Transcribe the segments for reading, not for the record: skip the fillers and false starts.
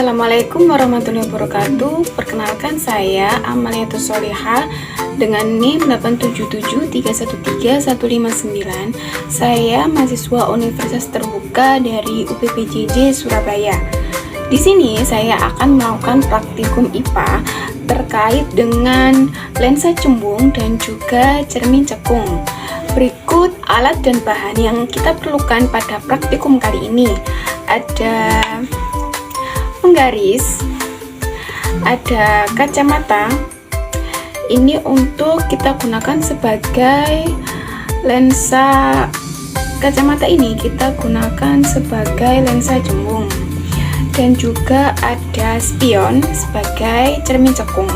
Assalamualaikum warahmatullahi wabarakatuh. Perkenalkan saya Amaliatus Solihah dengan NIM 877313159. Saya mahasiswa Universitas Terbuka dari UPPJJ Surabaya. Di sini saya akan melakukan praktikum IPA terkait dengan lensa cembung dan juga cermin cekung. Berikut alat dan bahan yang kita perlukan pada praktikum kali ini. Ada penggaris, ada kacamata. Ini untuk kita gunakan sebagai lensa. Kacamata ini kita gunakan sebagai lensa cembung, dan juga ada spion sebagai cermin cekung,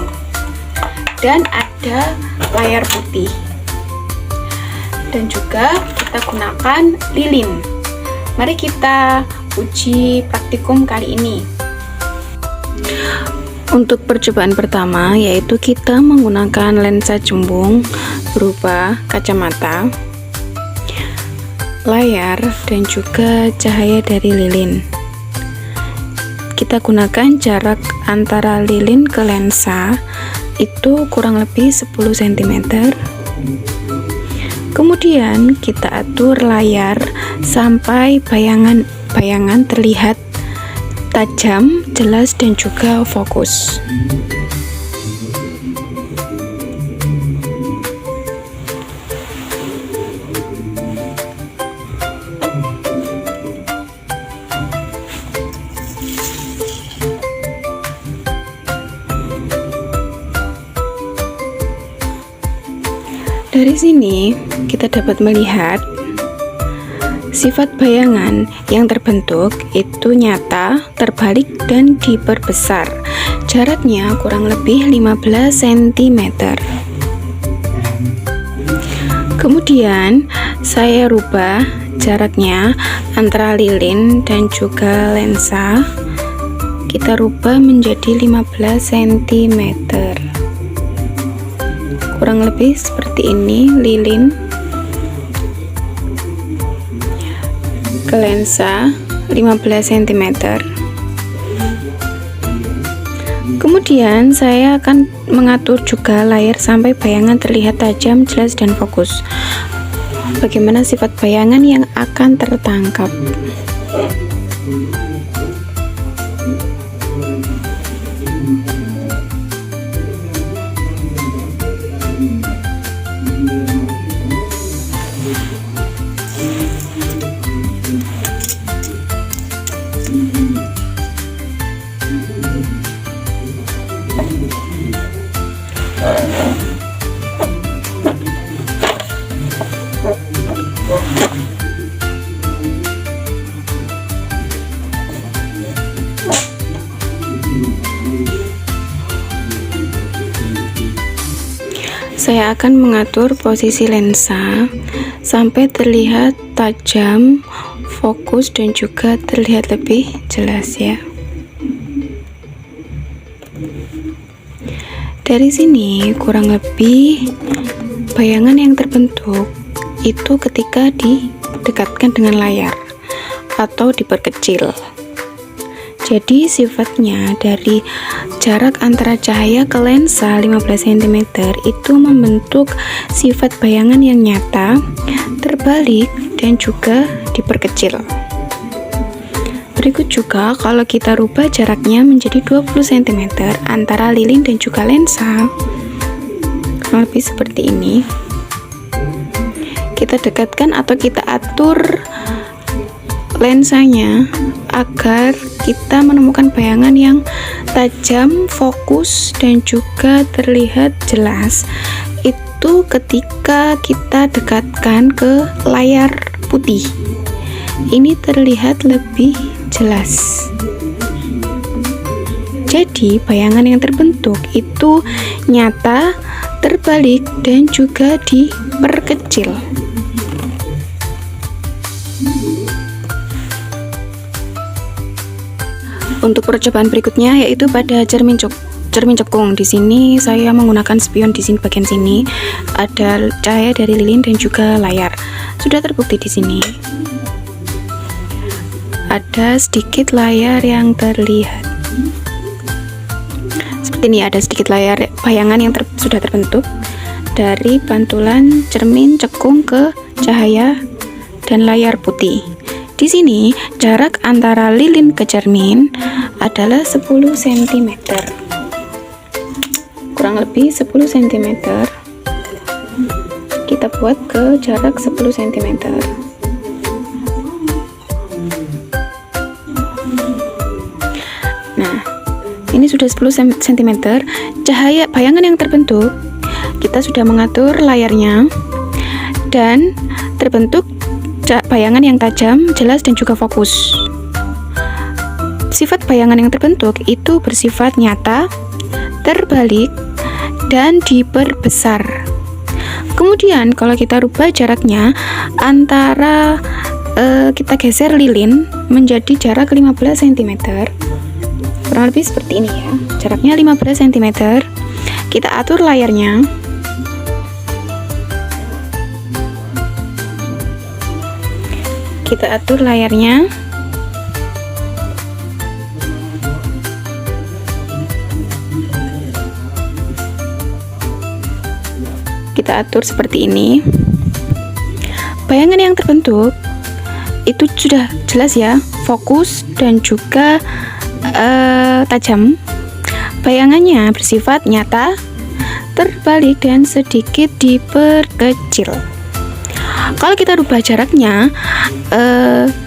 dan ada layar putih, dan juga kita gunakan lilin. Mari kita uji praktikum kali ini. Untuk percobaan pertama, yaitu kita menggunakan lensa cembung berupa kacamata, layar, dan juga cahaya dari lilin. Kita gunakan jarak antara lilin ke lensa itu kurang lebih 10 cm. Kemudian kita atur layar sampai bayangan terlihat tajam, jelas, dan juga fokus. Dari sini kita dapat melihat sifat bayangan yang terbentuk itu nyata, terbalik, dan diperbesar. Jaraknya kurang lebih 15 cm. Kemudian saya rubah jaraknya antara lilin dan juga lensa. Kita rubah menjadi 15 cm. Kurang lebih seperti ini lilin ke lensa 15 cm. Kemudian saya akan mengatur juga layar sampai bayangan terlihat tajam, jelas, dan fokus. Bagaimana sifat bayangan yang akan tertangkap? Saya akan mengatur posisi lensa sampai terlihat tajam, fokus, dan juga terlihat lebih jelas ya. Dari sini kurang lebih bayangan yang terbentuk itu ketika didekatkan dengan layar atau diperkecil. Jadi sifatnya dari jarak antara cahaya ke lensa 15 cm itu membentuk sifat bayangan yang nyata, terbalik, dan juga diperkecil. Berikut juga kalau kita rubah jaraknya menjadi 20 cm antara lilin dan juga lensa, kurang lebih seperti ini. Kita dekatkan atau kita atur lensanya agar kita menemukan bayangan yang tajam, fokus, dan juga terlihat jelas. Itu ketika kita dekatkan ke layar putih. Ini terlihat lebih jelas. Jadi bayangan yang terbentuk itu nyata, terbalik, dan juga diperkecil. Untuk percobaan berikutnya yaitu pada cermin cekung. Di sini saya menggunakan spion. Di sini bagian sini ada cahaya dari lilin dan juga layar. Sudah terbukti di sini. Ada sedikit layar yang terlihat. seperti ini, ada sedikit layar bayangan yang sudah terbentuk dari pantulan cermin cekung ke cahaya dan layar putih. Di sini jarak antara lilin ke cermin adalah 10 cm. Kurang lebih 10 cm. Kita buat ke jarak 10 cm. Nah, ini sudah 10 cm. Cahaya bayangan yang terbentuk, kita sudah mengatur layarnya dan terbentuk bayangan yang tajam, jelas, dan juga fokus. Sifat bayangan yang terbentuk itu bersifat nyata, terbalik, dan diperbesar. Kemudian kalau kita rubah jaraknya antara kita geser lilin menjadi jarak 15 cm, kurang lebih seperti ini ya, jaraknya 15 cm. Kita atur layarnya. Kita atur layarnya. Kita atur seperti ini. Bayangan yang terbentuk itu sudah jelas ya, fokus dan juga tajam. Bayangannya bersifat nyata, terbalik, dan sedikit diperkecil. Kalau kita rubah jaraknya,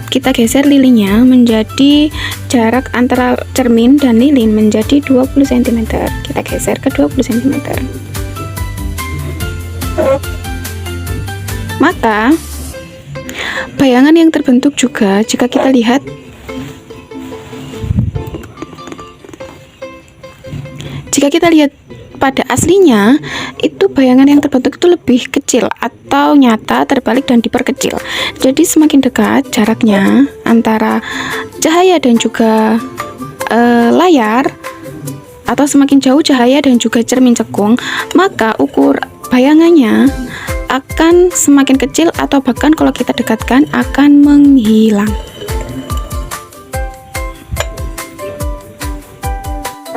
kita geser lilinnya menjadi jarak antara cermin dan lilin menjadi 20 cm. Kita geser ke 20 cm. Maka bayangan yang terbentuk juga, jika kita lihat, pada aslinya itu bayangan yang terbentuk itu lebih kecil atau nyata, terbalik, dan diperkecil. Jadi semakin dekat jaraknya antara cahaya dan juga layar, atau semakin jauh cahaya dan juga cermin cekung, maka ukur bayangannya akan semakin kecil, atau bahkan kalau kita dekatkan akan menghilang.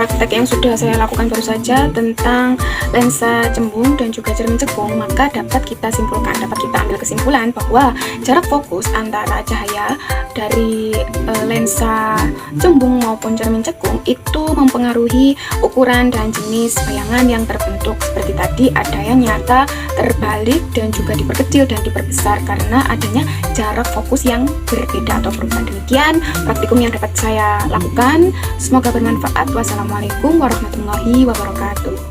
Praktek yang sudah saya lakukan baru saja tentang lensa cembung dan juga cermin cekung, maka dapat kita ambil kesimpulan bahwa jarak fokus antara cahaya dari lensa cembung maupun cermin cekung itu mempengaruhi ukuran dan jenis bayangan yang terbentuk. Seperti tadi, ada yang nyata, terbalik, dan juga diperkecil dan diperbesar karena adanya jarak fokus yang berbeda atau berubah. Demikian praktikum yang dapat saya lakukan. Semoga bermanfaat. Wassalamualaikum warahmatullahi wabarakatuh.